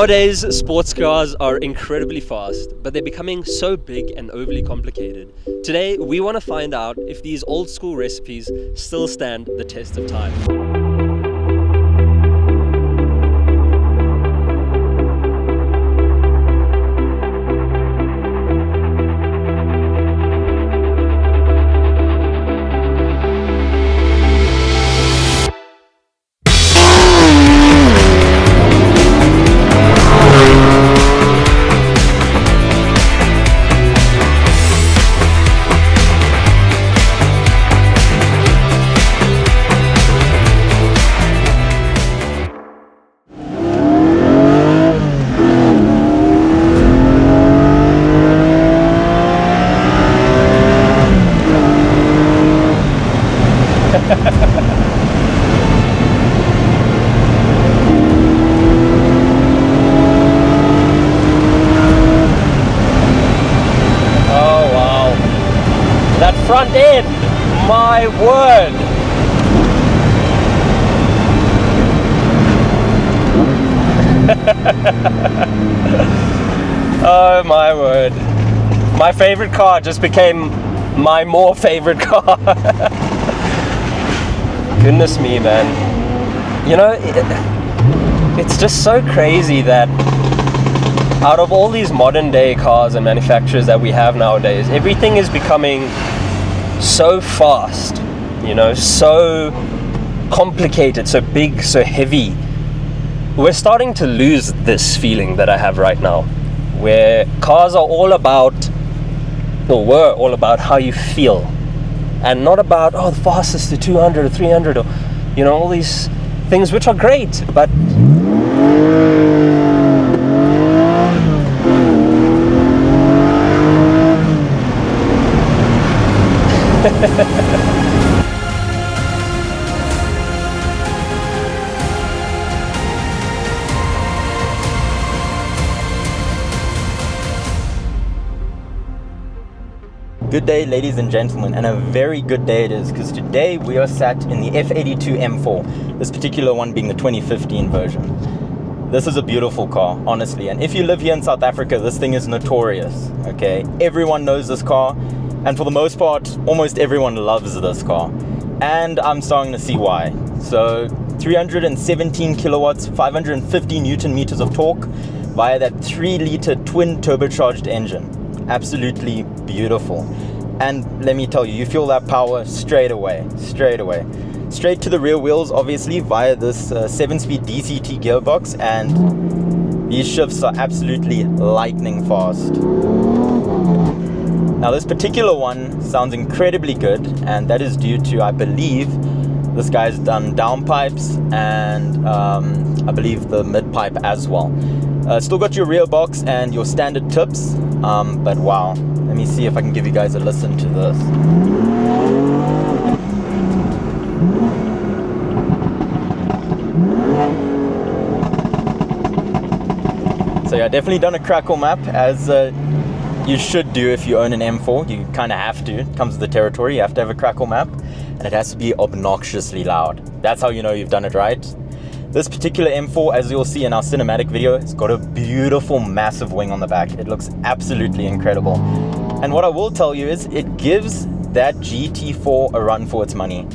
Nowadays, sports cars are incredibly fast, but they're becoming so big and overly complicated. Today, we want to find out if these old school recipes still stand the test of time. Front end, my word. Oh my word. My favorite car just became my more favorite car. Goodness me, man. You know, it's just so crazy that out of all these modern day cars and manufacturers that we have nowadays, everything is becoming so fast, you know, so complicated, so big, so heavy. We're starting to lose this feeling that I have right now, where cars are all about, or were all about how you feel, and not about, oh, the fastest to 200 or 300 or, you know, all these things which are great, but Good day, ladies and gentlemen, and a very good day it is, because today we are sat in the F82 M4, this particular one being the 2015 version. This is a beautiful car, honestly, and if you live here in South Africa, this thing is notorious, okay? Everyone knows this car, and for the most part, almost everyone loves this car. And I'm starting to see why. So 317 kilowatts, 550 Newton meters of torque via that 3-liter twin turbocharged engine. Absolutely beautiful. And let me tell you, you feel that power straight away. Straight to the rear wheels, obviously, via this 7-speed DCT gearbox, and these shifts are absolutely lightning fast. Now this particular one sounds incredibly good, and that is due to, I believe, this guy's done downpipes and I believe the mid pipe as well. Still got your rear box and your standard tips, but wow, let me see if I can give you guys a listen to this. So yeah, definitely done a crackle map, as you should do if you own an M4. You kind of have to. It comes with the territory. You have to have a crackle map, and it has to be obnoxiously loud. That's how you know you've done it right. This particular M4, as you'll see in our cinematic video, has got a beautiful massive wing on the back. It looks absolutely incredible. And what I will tell you is it gives that GT4 a run for its money.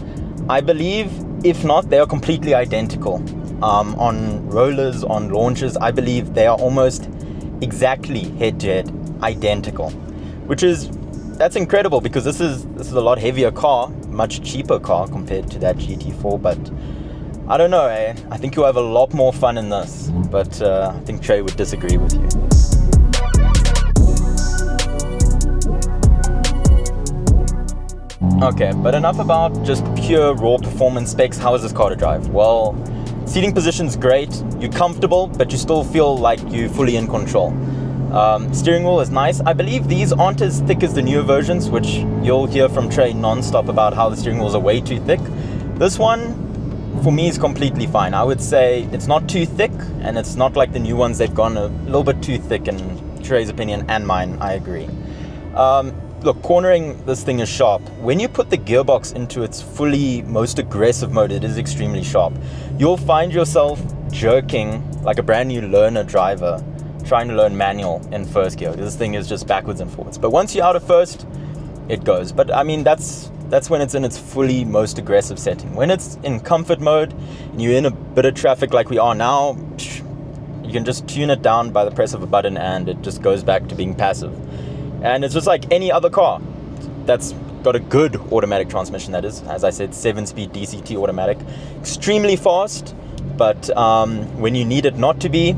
I believe, if not, they are completely identical. On rollers, on launches, I believe they are almost exactly head-to-head identical, that's incredible, because this is a lot heavier car, much cheaper car compared to that GT4. But I don't know, I think you'll have a lot more fun in this, but I think Tre would disagree with you. Okay, but enough about just pure raw performance specs. How is this car to drive? Well, seating position's great, you're comfortable, but you still feel like you're fully in control. Steering wheel is nice. I believe these aren't as thick as the newer versions, which you'll hear from Tre non-stop about how the steering wheels are way too thick. This one, for me, is completely fine. I would say it's not too thick, and it's not like the new ones. They've gone a little bit too thick in Tre's opinion, and mine, I agree. Look, cornering this thing is sharp. When you put the gearbox into its fully most aggressive mode, it is extremely sharp. You'll find yourself jerking like a brand new learner driver trying to learn manual in first gear. This thing is just backwards and forwards. But once you're out of first, it goes. But I mean, that's when it's in its fully most aggressive setting. When it's in comfort mode and you're in a bit of traffic like we are now, you can just tune it down by the press of a button and it just goes back to being passive. And it's just like any other car that's got a good automatic transmission, that is. As I said, 7-speed DCT automatic. Extremely fast, but when you need it not to be,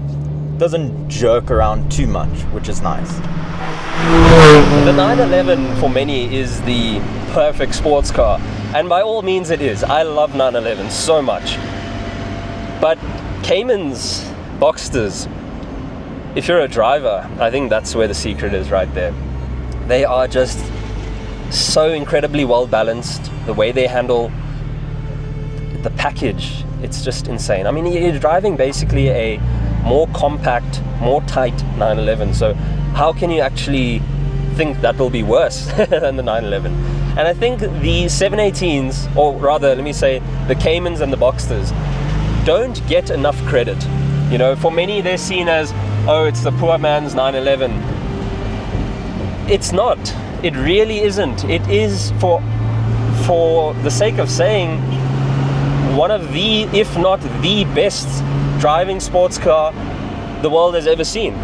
doesn't jerk around too much, which is nice. The 911 for many is the perfect sports car, and by all means it is. I love 911 so much. But Caymans, Boxsters, if you're a driver, I think that's where the secret is right there. They are just so incredibly well balanced. The way they handle the package, it's just insane. I mean, you're driving basically a more compact, more tight 911, so how can you actually think that will be worse than the 911? And I think the 718s, or rather let me say the Caymans and the Boxsters, don't get enough credit. You know, for many they're seen as, oh, it's the poor man's 911. It's not. It really isn't. It is, for the sake of saying, one of the, if not the best driving sports car the world has ever seen.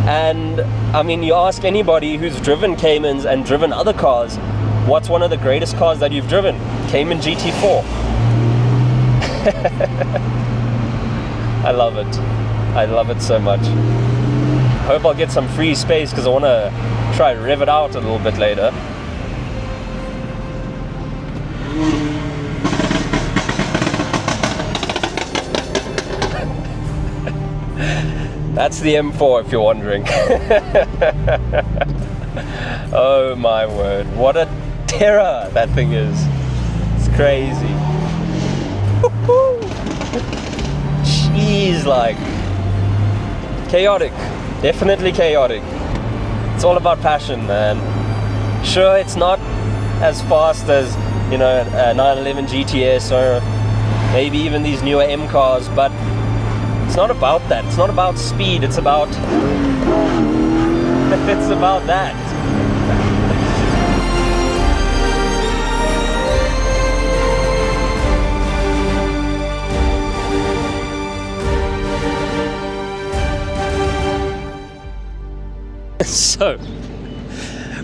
And I mean, you ask anybody who's driven Caymans and driven other cars, what's one of the greatest cars that you've driven? Cayman GT4. I love it. I love it so much. Hope I'll get some free space because I want to try to rev it out a little bit later. That's the M4 if you're wondering. Oh my word, what a terror that thing is. It's crazy. Jeez, like, chaotic, definitely chaotic. It's all about passion, man. Sure, it's not as fast as, you know, a 911 GTS or maybe even these newer M cars, but it's not about that. It's not about speed. It's about that. So,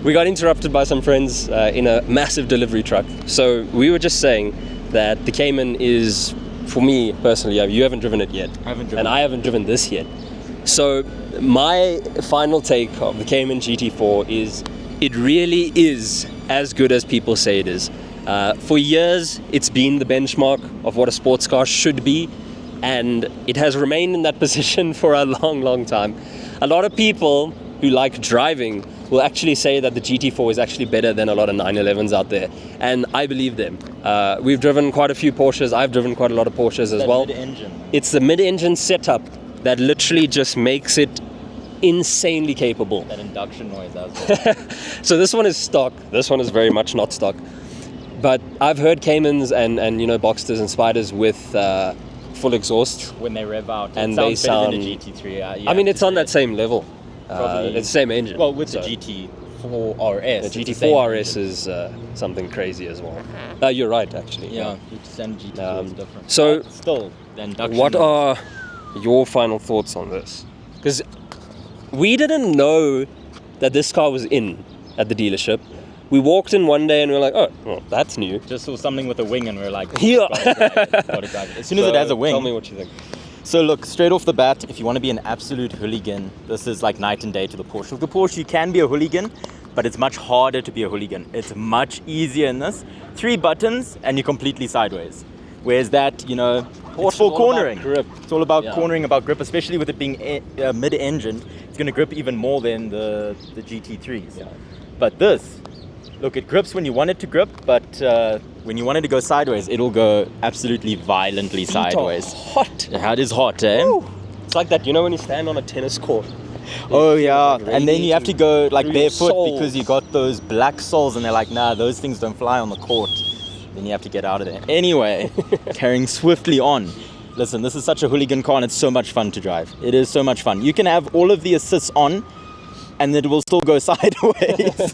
we got interrupted by some friends in a massive delivery truck. So we were just saying that the Cayman is, for me personally, you haven't driven it yet. I haven't driven and I haven't driven this yet. So my final take of the Cayman GT4 is, it really is as good as people say it is. For years, it's been the benchmark of what a sports car should be, and it has remained in that position for a long, long time. A lot of people who like driving will actually say that the GT4 is actually better than a lot of 911s out there, and I believe them. We've driven quite a few Porsches. I've driven quite a lot of Porsches as well. Mid-engine. It's the mid-engine setup that literally just makes it insanely capable. That induction noise as well. So this one is stock. This one is very much not stock. But I've heard Caymans and you know, Boxsters and Spiders with full exhaust. When they rev out, and it they sounds better sound, than the GT3. I mean, it's on that same level. Probably. It's the same engine. Well, with so. the GT4 RS. The GT4 RS is something crazy as well. You're right, actually. Yeah, GT4 is different. So, but still, the induction. What are your final thoughts on this? Because we didn't know that this car was in at the dealership. We walked in one day and we were like, oh, well, that's new. Just saw something with a wing and we were like, yeah. gotta drive it. As soon as it has a wing. Tell me what you think. So look, straight off the bat, if you want to be an absolute hooligan, this is like night and day to the Porsche. With the Porsche, you can be a hooligan, but it's much harder to be a hooligan. It's much easier in this. 3 buttons and you're completely sideways. Whereas that, you know, Porsche, it's for cornering. Grip. It's all about cornering, about grip, especially with it being mid-engine. It's going to grip even more than the GT3s. Yeah. But this, look, it grips when you want it to grip, but when you want it to go sideways, it'll go absolutely violently sideways. Hot. Yeah, it is hot, eh? Woo. It's like that, you know, when you stand on a tennis court. Oh yeah, like and then you have to go like barefoot soles. because you got those black soles, and they're like, nah, those things don't fly on the court. Then you have to get out of there. Anyway, carrying swiftly on. listen, this is such a hooligan car and it's so much fun to drive. It is so much fun. You can have all of the assists on and it will still go sideways.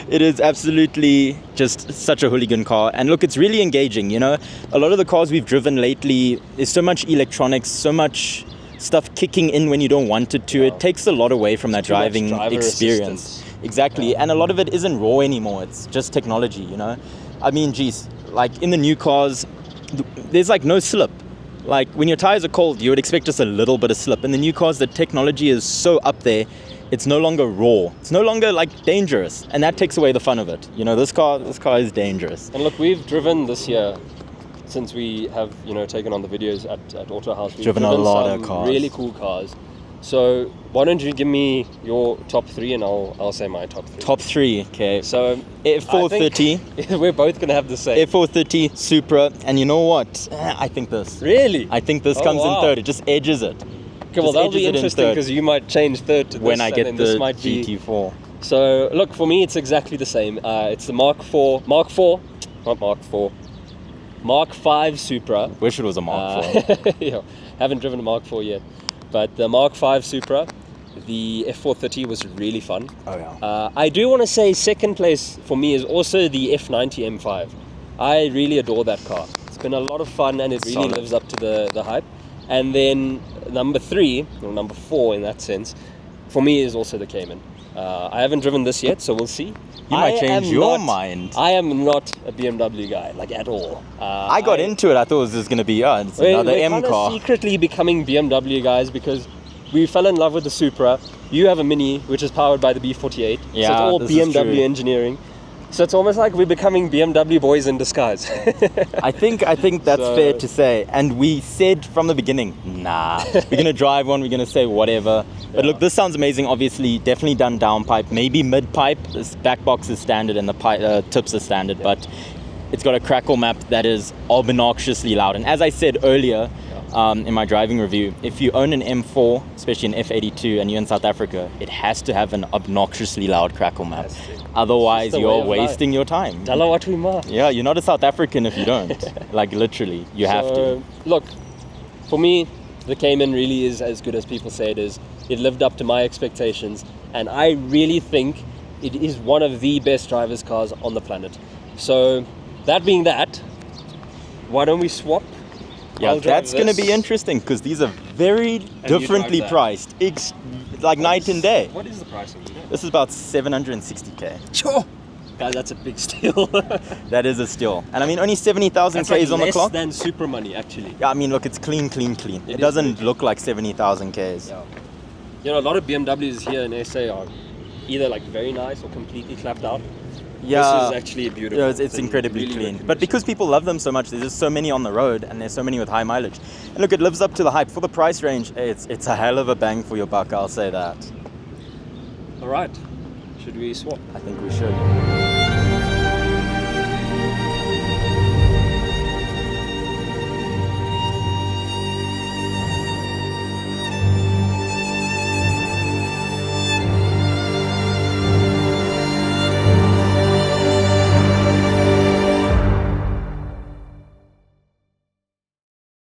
It is absolutely just such a hooligan car. And look, it's really engaging, you know. A lot of the cars we've driven lately, there's so much electronics, so much stuff kicking in when you don't want it to. It takes a lot away from that driving experience. Exactly. And a lot of it isn't raw anymore. It's just technology, you know. I mean, geez, like in the new cars, there's like no slip. Like when your tires are cold, you would expect just a little bit of slip. In the new cars, the technology is so up there. It's no longer raw. It's no longer like dangerous, and that takes away the fun of it. You know, this car is dangerous. And look, we've driven this year, since we have, you know, taken on the videos at Auto House. We've driven a lot of cars, really cool cars. So why don't you give me your top 3 and I'll say my top 3. Top 3, okay. So F430. We're both gonna have the same. F430 Supra, and you know what? I think this. Really? I think this comes in third. It just edges it. Okay, well, that'll be interesting because you might change third to this when I get the GT4. So look, for me, it's exactly the same. It's the Mark 5 Supra. Wish it was a Mark 4. Yeah, haven't driven a Mark 4 yet, but the Mark 5 Supra, the F430 was really fun. Oh yeah. I do want to say second place for me is also the F90 M5. I really adore that car. It's been a lot of fun and it really lives up to the hype. And then number 3, or number 4 in that sense, for me is also the Cayman. I haven't driven this yet, so we'll see. You might change your mind. I am not a BMW guy, like at all. I got into it. I thought it was just going to be it's another M car. We're secretly becoming BMW guys because we fell in love with the Supra. You have a Mini, which is powered by the B48. Yeah, so it's all BMW engineering. So it's almost like we're becoming BMW boys in disguise. I think that's fair to say. And we said from the beginning, nah, we're going to drive one, we're going to say whatever. But look, this sounds amazing. Obviously, definitely done downpipe, maybe mid-pipe. This back box is standard and the tips are standard. But it's got a crackle map that is obnoxiously loud. And as I said earlier in my driving review, if you own an M4, especially an F82, and you're in South Africa, it has to have an obnoxiously loud crackle map. Otherwise, you're wasting your time. Yeah, you're not a South African if you don't. Like, literally, you have to. Look, for me, the Cayman really is as good as people say it is. It lived up to my expectations, and I really think it is one of the best driver's cars on the planet. So, that being that, why don't we swap? Yeah, that's going to be interesting because these are very differently priced. Like night and day. What is the price of it? This is about 760k. Sure. Guys, that's a big steal. That is a steal. And I mean, only 70,000 Ks on the clock. Less than Supra money, actually. Yeah, I mean, look, it's clean. It doesn't look like 70,000 Ks. Yeah. You know, a lot of BMWs here in SA are either like very nice or completely clapped out. Yeah, this is actually beautiful. Yeah, it's incredibly clean. But because people love them so much, there's just so many on the road, and there's so many with high mileage. And look, it lives up to the hype. For the price range, it's a hell of a bang for your buck, I'll say that. All right. Should we swap? I think we should.